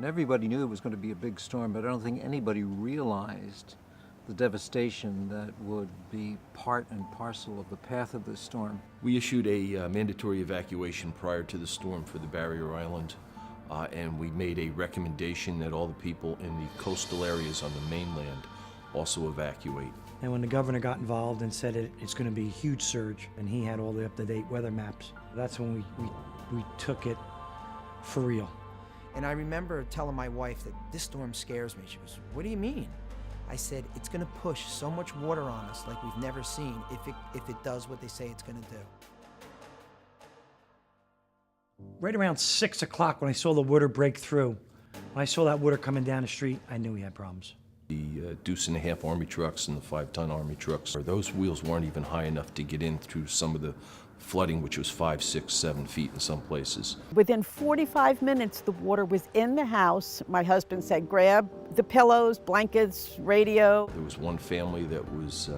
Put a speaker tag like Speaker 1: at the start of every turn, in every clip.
Speaker 1: And everybody knew it was going to be a big storm, but I don't think anybody realized the devastation that would be part and parcel of the path of this storm.
Speaker 2: We issued a mandatory evacuation prior to the storm for the barrier island, and we made a recommendation that all the people in the coastal areas on the mainland also evacuate.
Speaker 3: And when the governor got involved and said it's going to be a huge surge, and he had all the up-to-date weather maps, that's when we took it for real.
Speaker 4: And I remember telling my wife that this storm scares me. She goes, "What do you mean?" I said, "It's going to push so much water on us like we've never seen if it does what they say it's going to do."
Speaker 3: Right around 6 o'clock when I saw the water break through, when I saw that water coming down the street, I knew we had problems.
Speaker 2: The deuce-and-a-half Army trucks and the 5-ton Army trucks, those wheels weren't even high enough to get in through some of the flooding, which was 5, 6, 7 feet in some places.
Speaker 5: Within 45 minutes, the water was in the house. My husband said, grab the pillows, blankets, radio.
Speaker 2: There was one family that was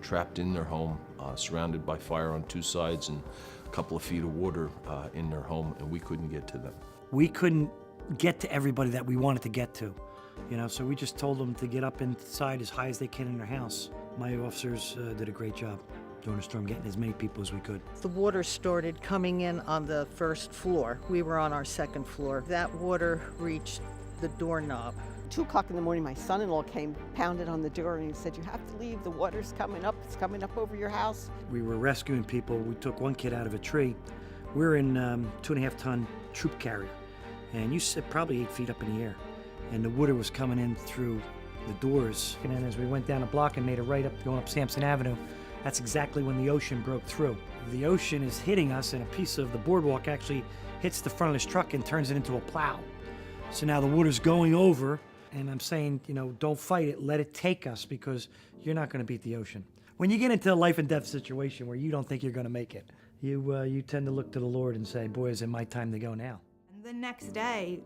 Speaker 2: trapped in their home, surrounded by fire on 2 sides and a couple of feet of water in their home, and we couldn't get to them.
Speaker 3: We couldn't get to everybody that we wanted to get to, so we just told them to get up inside as high as they can in their house. My officers did a great job during the storm, getting as many people as we could.
Speaker 6: The water started coming in on the first floor. We were on our second floor. That water reached the doorknob.
Speaker 7: 2 o'clock in the morning, my son-in-law came, pounded on the door, and he said, "You have to leave. The water's coming up. It's coming up over your house."
Speaker 3: We were rescuing people. We took one kid out of a tree. We're in 2.5-ton troop carrier, and you sit probably 8 feet up in the air, and the water was coming in through the doors. And then as we went down a block and made a right up, going up Sampson Avenue, that's exactly when the ocean broke through. The ocean is hitting us, and a piece of the boardwalk actually hits the front of this truck and turns it into a plow. So now the water's going over, and I'm saying, don't fight it, let it take us, because you're not going to beat the ocean. When you get into a life and death situation where you don't think you're going to make it, you tend to look to the Lord and say, boy, is it my time to go now.
Speaker 8: And the next day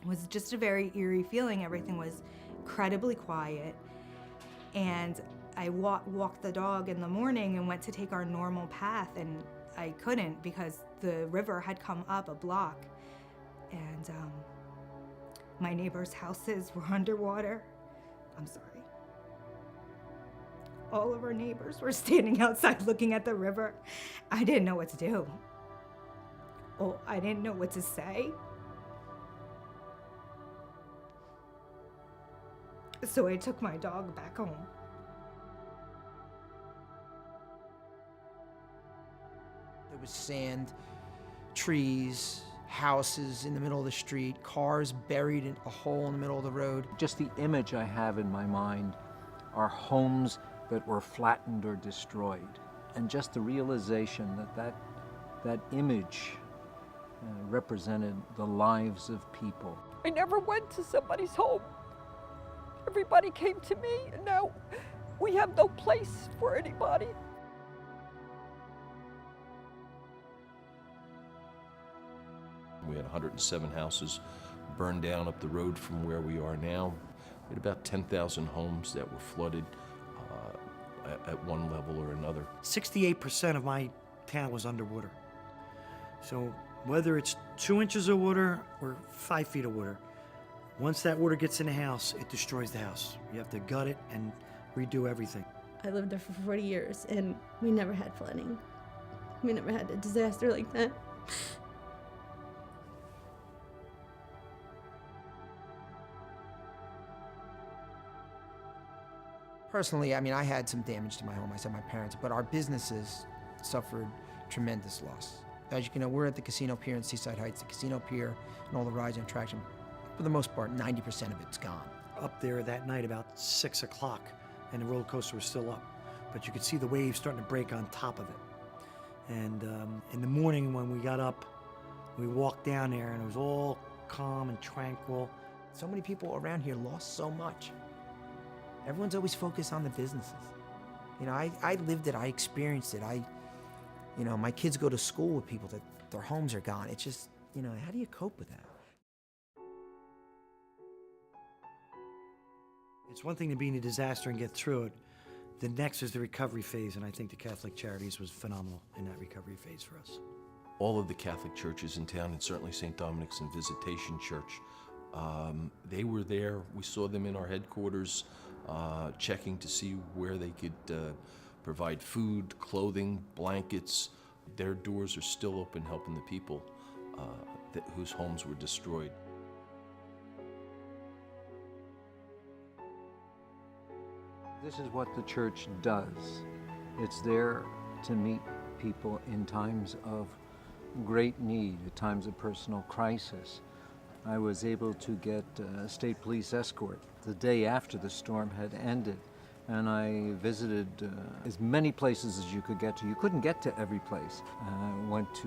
Speaker 8: was just a very eerie feeling. Everything was incredibly quiet, and I walked the dog in the morning and went to take our normal path, and I couldn't because the river had come up a block, and my neighbors' houses were underwater. I'm sorry. All of our neighbors were standing outside looking at the river. I didn't know what to do. Oh, I didn't know what to say. So I took my dog back home.
Speaker 4: There was sand, trees, houses in the middle of the street, cars buried in a hole in the middle of the road.
Speaker 1: Just the image I have in my mind are homes that were flattened or destroyed. And just the realization that image represented the lives of people.
Speaker 7: I never went to somebody's home. Everybody came to me, and now we have no place for anybody.
Speaker 2: We had 107 houses burned down up the road from where we are now. We had about 10,000 homes that were flooded at one level or another.
Speaker 3: 68% of my town was underwater. So whether it's 2 inches of water or 5 feet of water, once that water gets in the house, it destroys the house. You have to gut it and redo everything.
Speaker 9: I lived there for 40 years, and we never had flooding. We never had a disaster like that.
Speaker 4: Personally, I had some damage to my home. I said my parents, but our businesses suffered tremendous loss. As you can know, we're at the Casino Pier in Seaside Heights. The Casino Pier and all the rides and attraction, for the most part, 90% of it's gone.
Speaker 3: Up there that night about 6 o'clock, and the roller coaster was still up, but you could see the waves starting to break on top of it. And in the morning when we got up, we walked down there, and it was all calm and tranquil.
Speaker 4: So many people around here lost so much. Everyone's always focused on the businesses. I lived it, I experienced it. My kids go to school with people that their homes are gone. It's just, how do you cope with that?
Speaker 3: It's one thing to be in a disaster and get through it. The next is the recovery phase, and I think the Catholic Charities was phenomenal in that recovery phase for us.
Speaker 2: All of the Catholic churches in town, and certainly St. Dominic's and Visitation Church, They were there. We saw them in our headquarters, checking to see where they could provide food, clothing, blankets. Their doors are still open, helping the people whose homes were destroyed.
Speaker 1: This is what the church does. It's there to meet people in times of great need, at times of personal crisis. I was able to get a state police escort the day after the storm had ended, and I visited as many places as you could get to. You couldn't get to every place. I went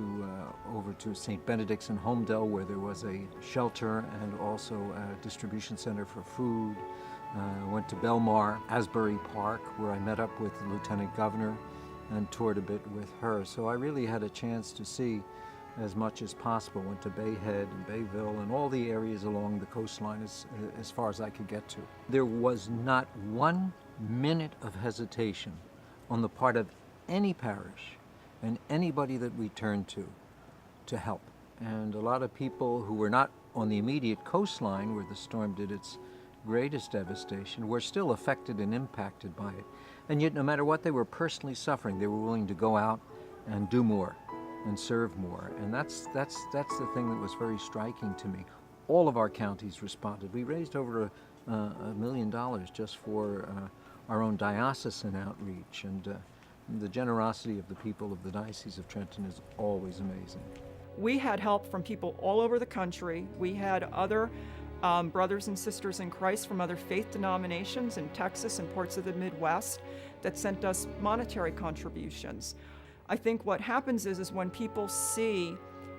Speaker 1: over to St. Benedict's in Homedale, where there was a shelter and also a distribution center for food. Went to Belmar, Asbury Park, where I met up with the Lieutenant Governor and toured a bit with her. So I really had a chance to see as much as possible. Went to Bay Head and Bayville and all the areas along the coastline as far as I could get to. There was not 1 minute of hesitation on the part of any parish and anybody that we turned to help. And a lot of people who were not on the immediate coastline where the storm did its greatest devastation were still affected and impacted by it. And yet, no matter what they were personally suffering, they were willing to go out and do more and serve more. And that's the thing that was very striking to me. All of our counties responded. We raised over $1 million just for our own diocesan outreach, and the generosity of the people of the Diocese of Trenton is always amazing.
Speaker 7: We had help from people all over the country. We had other brothers and sisters in Christ from other faith denominations in Texas and parts of the Midwest that sent us monetary contributions. I think what happens is when people see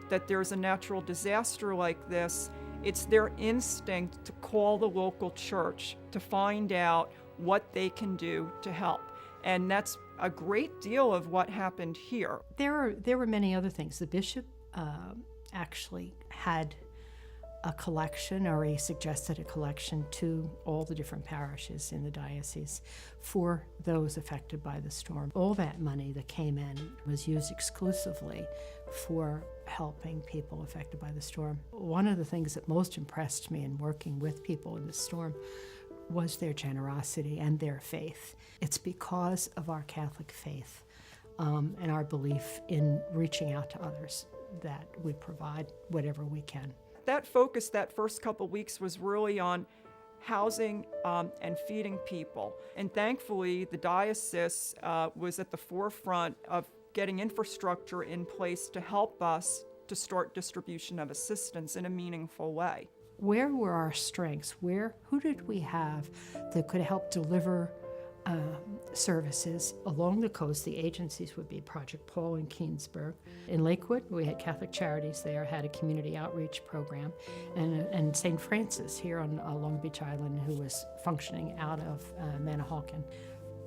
Speaker 7: that there's a natural disaster like this, it's their instinct to call the local church to find out what they can do to help. And that's a great deal of what happened here.
Speaker 10: There were many other things. The bishop actually had a collection, or he suggested a collection to all the different parishes in the diocese for those affected by the storm. All that money that came in was used exclusively for helping people affected by the storm. One of the things that most impressed me in working with people in the storm was their generosity and their faith. It's because of our Catholic faith and our belief in reaching out to others that we provide whatever we can.
Speaker 7: That focus that first couple weeks was really on housing and feeding people. And thankfully, the diocese was at the forefront of getting infrastructure in place to help us to start distribution of assistance in a meaningful way.
Speaker 10: Where were our strengths? Who did we have that could help deliver services along the coast? The agencies would be Project Paul in Keensburg. In Lakewood, we had Catholic Charities there, had a community outreach program, and St. Francis here on Long Beach Island, who was functioning out of Manahawkin.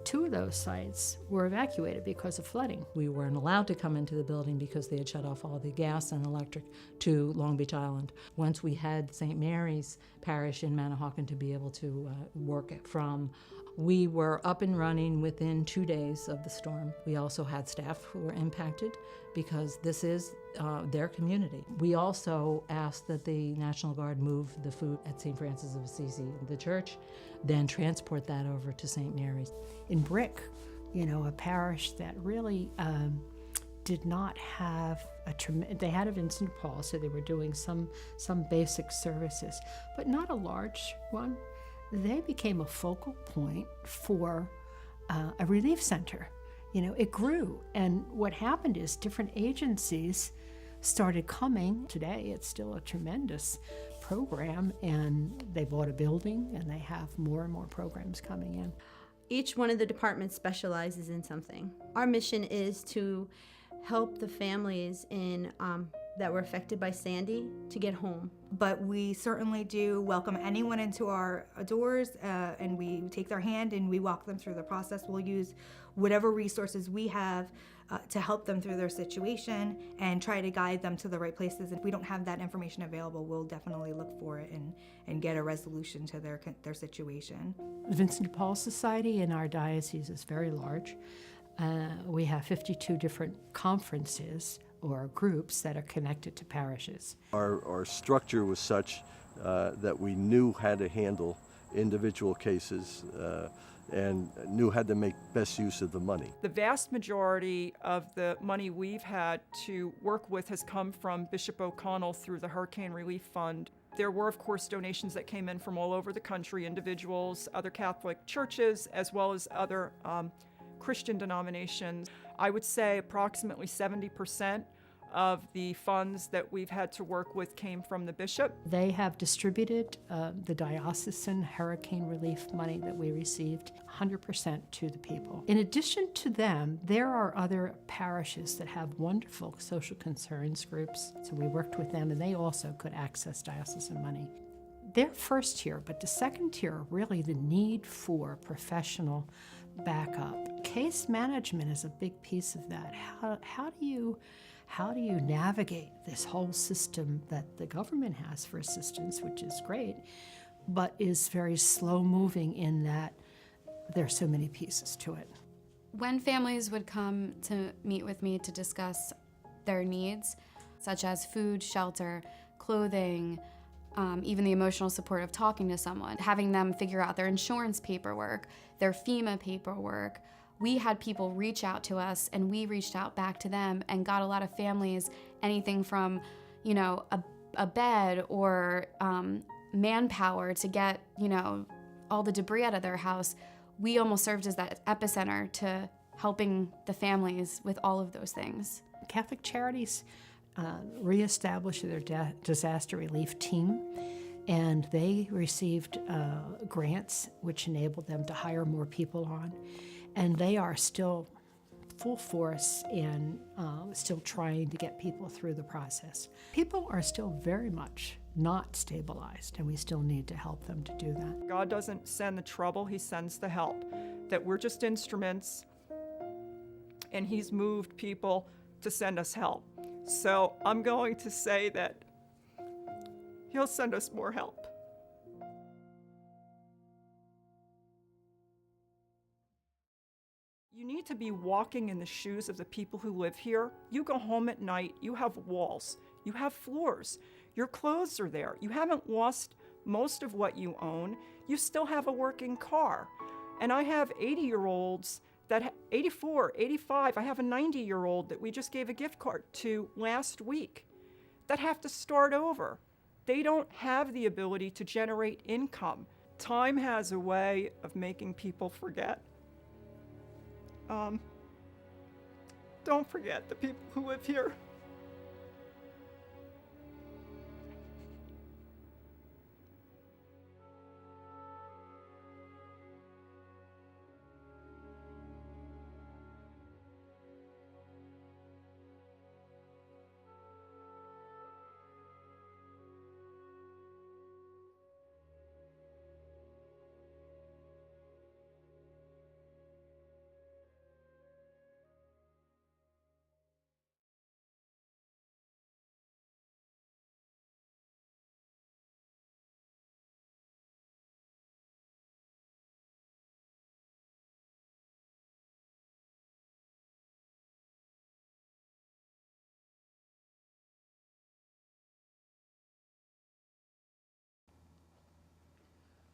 Speaker 10: 2 of those sites were evacuated because of flooding.
Speaker 11: We weren't allowed to come into the building because they had shut off all the gas and electric to Long Beach Island. Once we had St. Mary's Parish in Manahawkin to be able to work from, we were up and running within 2 days of the storm. We also had staff who were impacted because this is their community. We also asked that the National Guard move the food at St. Francis of Assisi, the church, then transport that over to St. Mary's.
Speaker 10: In Brick, a parish that really did not have they had a Vincent de Paul, so they were doing some basic services, but not a large one. They became a focal point for a relief center. It grew, and what happened is different agencies started coming. Today, it's still a tremendous program, and they bought a building, and they have more and more programs coming in.
Speaker 9: Each one of the departments specializes in something. Our mission is to help the families that were affected by Sandy to get home.
Speaker 8: But we certainly do welcome anyone into our doors, and we take their hand and we walk them through the process. We'll use whatever resources we have to help them through their situation and try to guide them to the right places. If we don't have that information available, we'll definitely look for it and get a resolution to their situation.
Speaker 10: The Vincent de Paul Society in our diocese is very large. We have 52 different conferences or groups that are connected to parishes.
Speaker 12: Our structure was such that we knew how to handle individual cases and knew how to make best use of the money.
Speaker 7: The vast majority of the money we've had to work with has come from Bishop O'Connell through the Hurricane Relief Fund. There were, of course, donations that came in from all over the country, individuals, other Catholic churches, as well as other Christian denominations. I would say approximately 70% of the funds that we've had to work with came from the bishop.
Speaker 10: They have distributed the diocesan hurricane relief money that we received 100% to the people. In addition to them, there are other parishes that have wonderful social concerns groups. So we worked with them and they also could access diocesan money. They're first tier, but the second tier, really the need for professional backup. Case management is a big piece of that. How do you navigate this whole system that the government has for assistance, which is great, but is very slow moving in that there are so many pieces to it.
Speaker 13: When families would come to meet with me to discuss their needs, such as food, shelter, clothing, even the emotional support of talking to someone, having them figure out their insurance paperwork, their FEMA paperwork, we had people reach out to us and we reached out back to them and got a lot of families anything from, a bed or manpower to get, all the debris out of their house. We almost served as that epicenter to helping the families with all of those things.
Speaker 10: Catholic Charities reestablished their disaster relief team, and they received grants which enabled them to hire more people on. And they are still full force in still trying to get people through the process. People are still very much not stabilized, and we still need to help them to do that.
Speaker 7: God doesn't send the trouble, he sends the help. That we're just instruments, and he's moved people to send us help. So I'm going to say that he'll send us more help. You need to be walking in the shoes of the people who live here. You go home at night, you have walls, you have floors, your clothes are there. You haven't lost most of what you own. You still have a working car. And I have 80-year-olds that 84, 85, I have a 90-year-old that we just gave a gift card to last week that have to start over. They don't have the ability to generate income. Time has a way of making people forget. Don't forget the people who live here.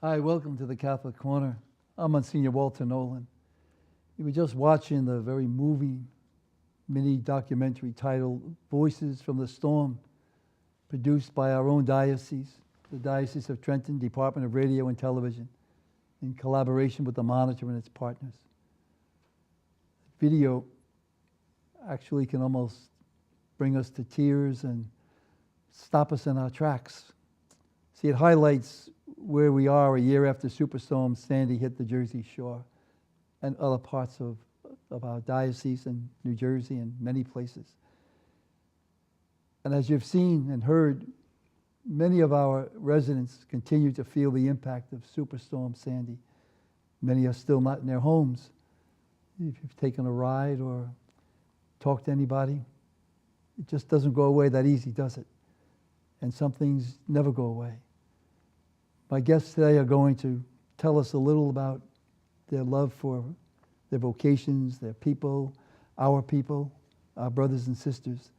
Speaker 14: Hi, welcome to the Catholic Corner. I'm Monsignor Walter Nolan. You were just watching the very moving mini documentary titled Voices from the Storm, produced by our own diocese, the Diocese of Trenton Department of Radio and Television, in collaboration with the Monitor and its partners. Video actually can almost bring us to tears and stop us in our tracks. See, it highlights where we are a year after Superstorm Sandy hit the Jersey Shore and other parts of our diocese in New Jersey and many places. And as you've seen and heard, many of our residents continue to feel the impact of Superstorm Sandy. Many are still not in their homes. If you've taken a ride or talked to anybody, it just doesn't go away that easy, does it? And some things never go away. My guests today are going to tell us a little about their love for their vocations, their people, our brothers and sisters,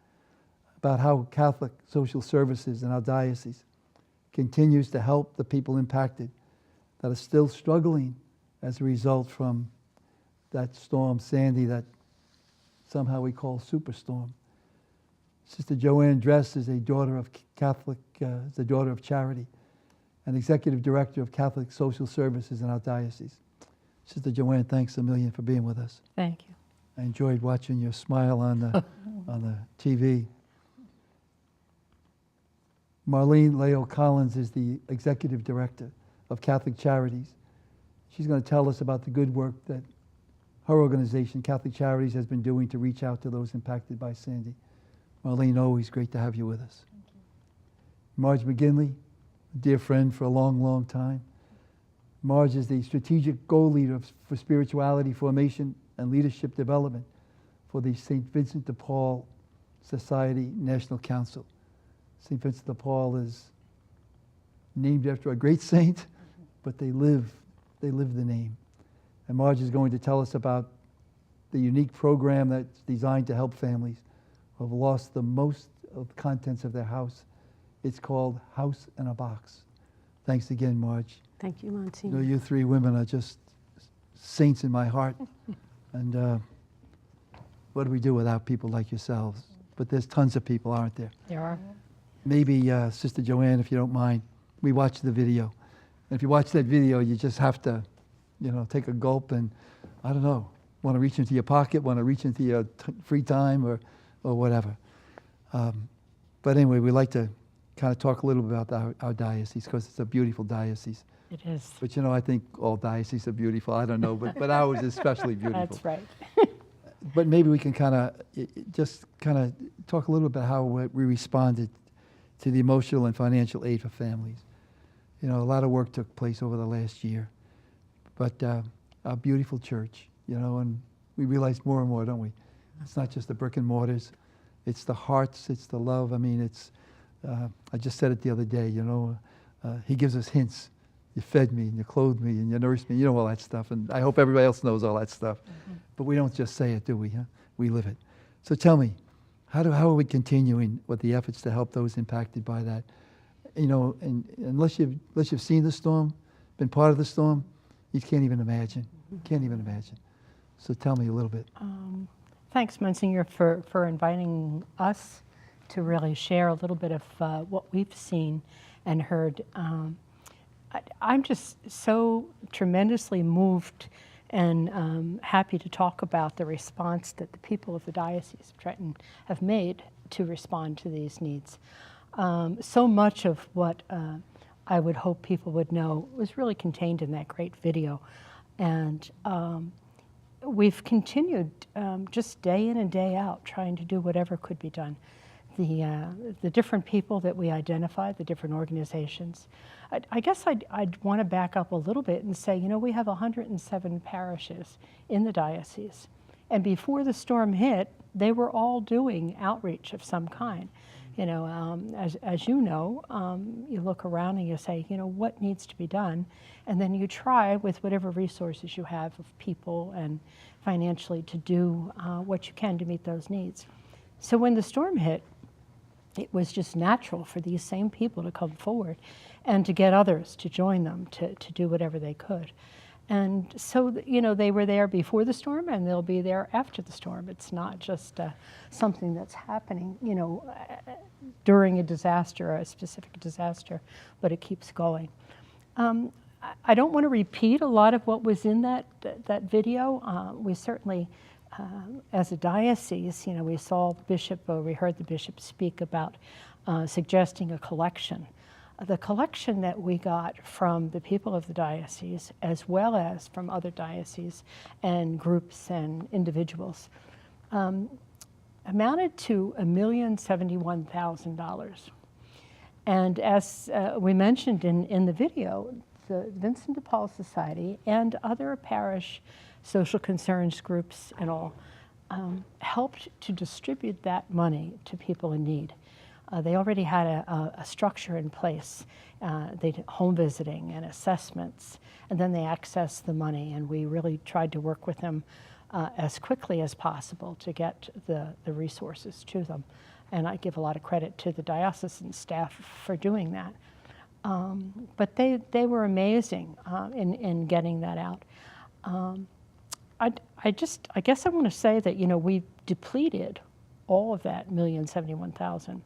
Speaker 14: about how Catholic social services in our diocese continues to help the people impacted that are still struggling as a result from that storm Sandy that somehow we call Superstorm. Sister Joanne Dress is a daughter of the daughter of charity, and executive director of Catholic Social Services in our diocese. Sister Joanne, thanks a million for being with us.
Speaker 10: Thank you.
Speaker 14: I enjoyed watching your smile on the TV. Marlene Leo Collins is the executive director of Catholic Charities. She's going to tell us about the good work that her organization, Catholic Charities, has been doing to reach out to those impacted by Sandy. Marlene, always great to have you with us.
Speaker 10: Thank you.
Speaker 14: Marge McGinley, a dear friend for a long, long time. Marge is the strategic goal leader for spirituality formation and leadership development for the St. Vincent de Paul Society National Council. St. Vincent de Paul is named after a great saint, but they live the name. And Marge is going to tell us about the unique program that's designed to help families who have lost the most of the contents of their house. It's called House in a Box. Thanks again, Marge.
Speaker 10: Thank you,
Speaker 14: You
Speaker 10: Monsignor.
Speaker 14: know, you three women are just saints in my heart. And what do we do without people like yourselves? But there's tons of people, aren't there?
Speaker 10: There are.
Speaker 14: Maybe, Sister Joanne, if you don't mind, we watched the video. And if you watch that video, you just have to, take a gulp and, I don't know, want to reach into your pocket, want to reach into your free time or whatever. But anyway, we like to kind of talk a little bit about our diocese because it's a beautiful diocese.
Speaker 10: It is.
Speaker 14: But I think all dioceses are beautiful. I don't know, but ours is especially beautiful.
Speaker 10: That's right.
Speaker 14: But maybe we can kind of talk a little bit how we responded to the emotional and financial aid for families. A lot of work took place over the last year, but our beautiful church, and we realize more and more, don't we? It's not just the brick and mortars, it's the hearts, it's the love. I mean, I just said it the other day, he gives us hints. You fed me, and you clothed me, and you nourished me, all that stuff, and I hope everybody else knows all that stuff. Mm-hmm. But we don't just say it, do we? Huh? We live it. So tell me, how are we continuing with the efforts to help those impacted by that? And unless you've seen the storm, been part of the storm, you can't even imagine. Can't even imagine. So tell me a little bit.
Speaker 10: Thanks, Monsignor, for inviting us to really share a little bit of what we've seen and heard. I'm just so tremendously moved and happy to talk about the response that the people of the Diocese of Trenton have made to respond to these needs. So much of what I would hope people would know was really contained in that great video. And we've continued just day in and day out trying to do whatever could be done. The different people that we identified, the different organizations. I guess I'd want to back up a little bit and say, we have 107 parishes in the diocese. And before the storm hit, they were all doing outreach of some kind. As you know, you look around and you say, what needs to be done? And then you try with whatever resources you have of people and financially to do what you can to meet those needs. So when the storm hit, it was just natural for these same people to come forward and to get others to join them to do whatever they could. And so, they were there before the storm and they'll be there after the storm. It's not just something that's happening, during a disaster, a specific disaster, but it keeps going. I don't want to repeat a lot of what was in that video. We certainly, as a diocese, we saw we heard the bishop speak about suggesting a collection. The collection that we got from the people of the diocese, as well as from other dioceses and groups and individuals, amounted to $1,071,000. And as we mentioned in the video, the Vincent de Paul Society and other parish social concerns groups and all helped to distribute that money to people in need. They already had a structure in place. They did home visiting and assessments, and then they accessed the money, and we really tried to work with them as quickly as possible to get the resources to them. And I give a lot of credit to the diocesan staff for doing that. But they were amazing in getting that out. I guess I want to say that, you know, we depleted all of that $1,071,000.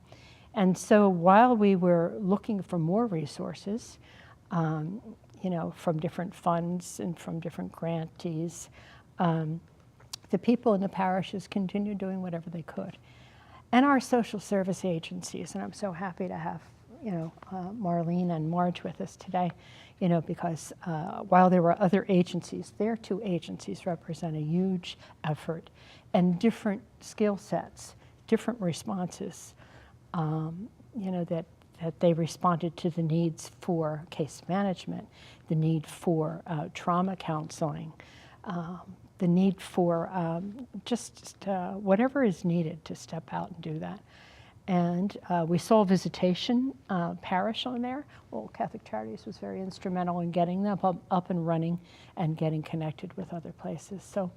Speaker 10: And so while we were looking for more resources, you know, from different funds and from different grantees, the people in the parishes continued doing whatever they could. And our social service agencies, and I'm so happy to have, you know, Marlene and Marge with us today, you know, because while there were other agencies, their two agencies represent a huge effort and different skill sets, different responses, you know, that they responded to the needs for case management, the need for trauma counseling, the need for just whatever is needed to step out and do that. And we saw Visitation Parish on there. Well, Catholic Charities was very instrumental in getting them up and running and getting connected with other places. So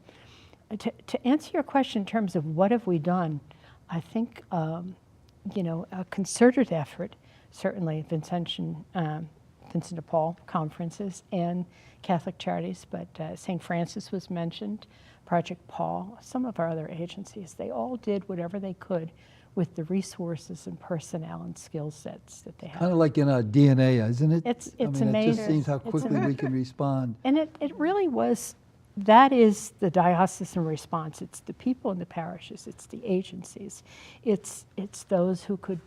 Speaker 10: to answer your question in terms of what have we done, I think, you know, a concerted effort, certainly Vincent de Paul conferences and Catholic Charities, but St. Francis was mentioned, Project Paul, some of our other agencies, they all did whatever they could with the resources and personnel and skill sets that they have.
Speaker 14: Kind of like in our DNA, isn't it?
Speaker 10: It's
Speaker 14: I mean,
Speaker 10: amazing.
Speaker 14: It just seems how quickly we can respond.
Speaker 10: And it really was, that is the diocesan response. It's the people in the parishes, it's the agencies, it's those who could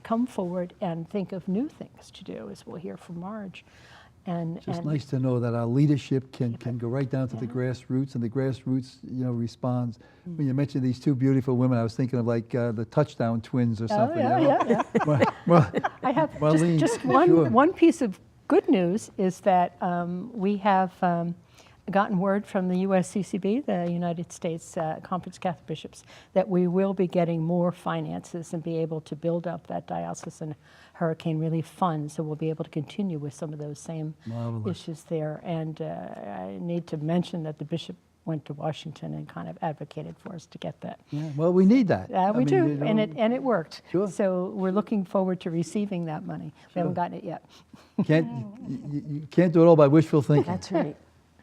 Speaker 10: come forward and think of new things to do, as we'll hear from Marge. And
Speaker 14: It's just nice to know that our leadership can go right down to the grassroots, and the grassroots, you know, responds. When you mentioned these two beautiful women, I was thinking of like the Touchdown Twins or something.
Speaker 10: Yeah.
Speaker 14: Well,
Speaker 10: I have
Speaker 14: Marlene,
Speaker 10: just
Speaker 14: sure.
Speaker 10: one piece of good news is that we have gotten word from the USCCB, the United States Conference of Catholic Bishops, that we will be getting more finances and be able to build up that diocesan hurricane relief fund, so we'll be able to continue with some of those same issues there. And I need to mention that the bishop went to Washington and kind of advocated for us to get that.
Speaker 14: Yeah, well, we need that.
Speaker 10: We do,
Speaker 14: you know,
Speaker 10: and it worked.
Speaker 14: Sure.
Speaker 10: So we're looking forward to receiving that money. We haven't gotten it yet.
Speaker 14: You can't do it all by wishful thinking.
Speaker 10: That's right.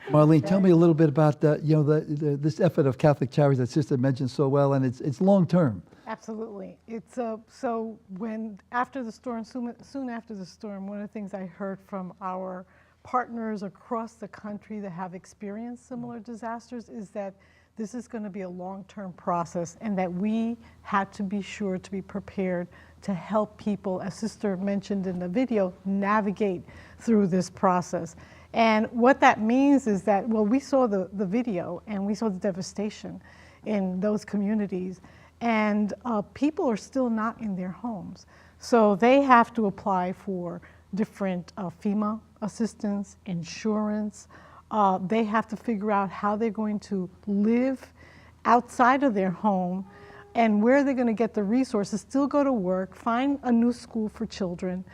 Speaker 14: Marlene, tell me a little bit about you know, this effort of Catholic Charities that Sister mentioned so well, and it's long term.
Speaker 15: Absolutely. It's so when after the storm, soon after the storm, one of the things I heard from our partners across the country that have experienced similar disasters is that this is going to be a long-term process, and that we had to be sure to be prepared to help people, as Sister mentioned in the video, navigate through this process. And what that means is that, well, we saw the video and we saw the devastation in those communities, and people are still not in their homes. So they have to apply for different FEMA assistance, insurance. They have to figure out how they're going to live outside of their home and where they're going to get the resources, still go to work, find a new school for children,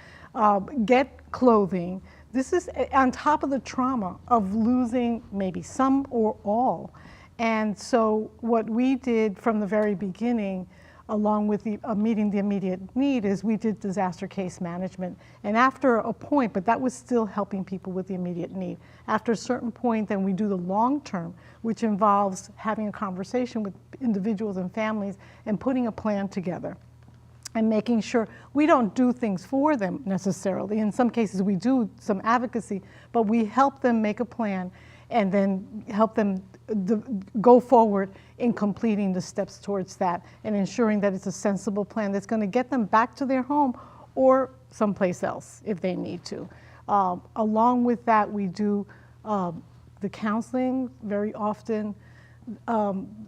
Speaker 15: get clothing. This is on top of the trauma of losing maybe some or all. And so what we did from the very beginning, along with meeting the immediate need, is we did disaster case management. And after a point, but that was still helping people with the immediate need. After a certain point, then we do the long term, which involves having a conversation with individuals and families and putting a plan together and making sure we don't do things for them necessarily. In some cases we do some advocacy, but we help them make a plan and then help them go forward in completing the steps towards that and ensuring that it's a sensible plan that's going to get them back to their home or someplace else if they need to. Along with that, we do the counseling. Very often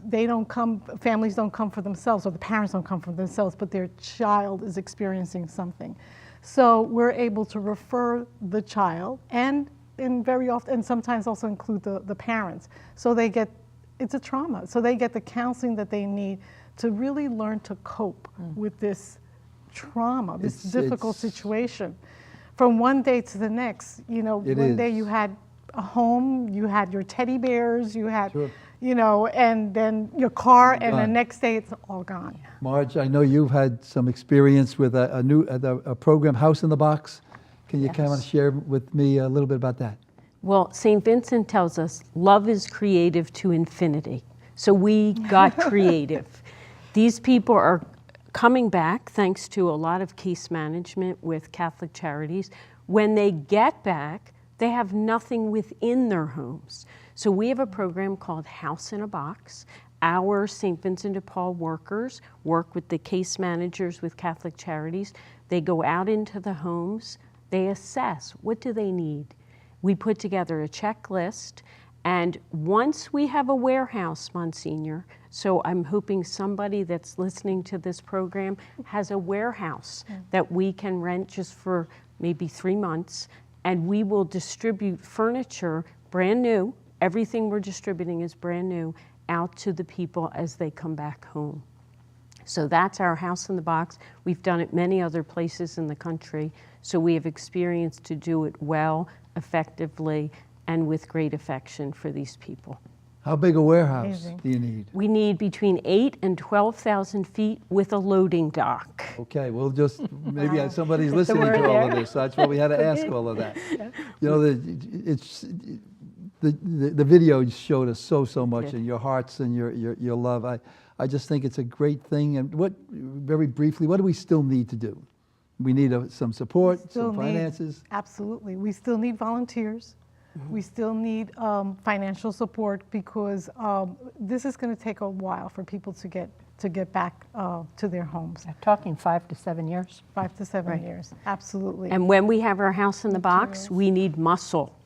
Speaker 15: they don't come, families don't come for themselves, or the parents don't come for themselves, but their child is experiencing something. So we're able to refer the child and very often, and sometimes also include the parents. So they get, it's a trauma, so they get the counseling that they need to really learn to cope with this trauma, this difficult situation. From one day to the next, you know, one day you had a home, you had your teddy bears, you had, you know, and then your car, and the next day it's all gone.
Speaker 14: Marge, I know you've had some experience with a program, House in the Box. Can you kind of share with me a little bit about that?
Speaker 16: Well, St. Vincent tells us love is creative to infinity. So we got creative. These people are coming back thanks to a lot of case management with Catholic Charities. When they get back, they have nothing within their homes. So we have a program called House in a Box. Our St. Vincent de Paul workers work with the case managers with Catholic Charities. They go out into the homes, they assess, what do they need? We put together a checklist, and once we have a warehouse, Monsignor, so I'm hoping somebody that's listening to this program has a warehouse that we can rent just for maybe 3 months, and we will distribute furniture, brand new, everything we're distributing is brand new, out to the people as they come back home. So that's our House in the Box. We've done it many other places in the country, so we have experience to do it well, effectively, and with great affection for these people.
Speaker 14: How big a warehouse do you need?
Speaker 16: We need between 8,000 and 12,000 feet with a loading dock.
Speaker 14: Okay, we'll just, maybe somebody's listening to all of this, so that's why we had to ask all of that. You know, the video showed us so much, and your hearts and your love. I just think it's a great thing. And very briefly, what do we still need to do? We need some support, some finances.
Speaker 15: Absolutely. We still need volunteers. We still need financial support because this is going to take a while for people to get back to their homes.
Speaker 10: Talking 5 to 7 years.
Speaker 15: 5 to 7 years, absolutely.
Speaker 16: And when we have our House in the Box, we need muscle.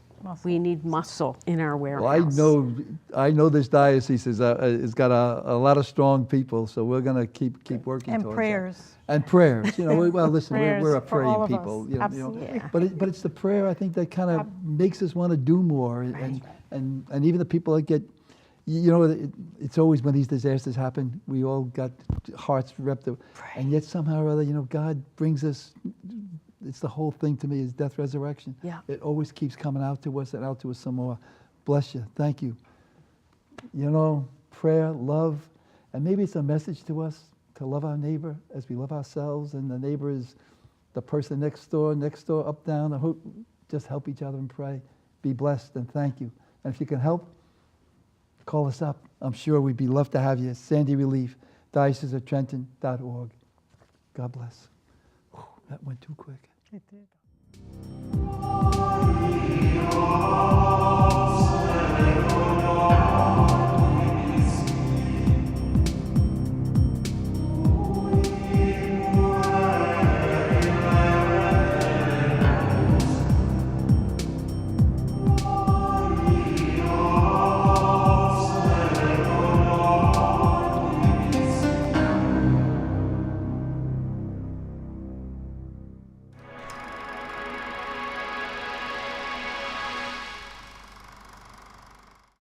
Speaker 16: We need muscle in our warehouse.
Speaker 14: Well, I know this diocese has got a lot of strong people, so we're going to keep working towards
Speaker 15: prayers.
Speaker 14: that. And prayers. You know, well, listen, we're a
Speaker 15: for all
Speaker 14: praying
Speaker 15: of
Speaker 14: people.
Speaker 15: us.
Speaker 14: You know,
Speaker 15: Absolutely.
Speaker 14: you know, but it's the prayer, I think, that kind of makes us want to do more. And even the people that get, you know, it's always when these disasters happen, we all got hearts ripped up. And yet somehow or other, you know, God brings us. It's the whole thing to me is death, resurrection.
Speaker 16: Yeah.
Speaker 14: It always keeps coming out to us and out to us some more. Bless you. Thank you. You know, prayer, love, and maybe it's a message to us to love our neighbor as we love ourselves, and the neighbor is the person next door, up, down. Just help each other and pray. Be blessed and thank you. And if you can help, call us up. I'm sure we'd be love to have you. Sandy Relief, dioceseoftrenton.org. God bless. Whew, that went too quick.
Speaker 15: It did.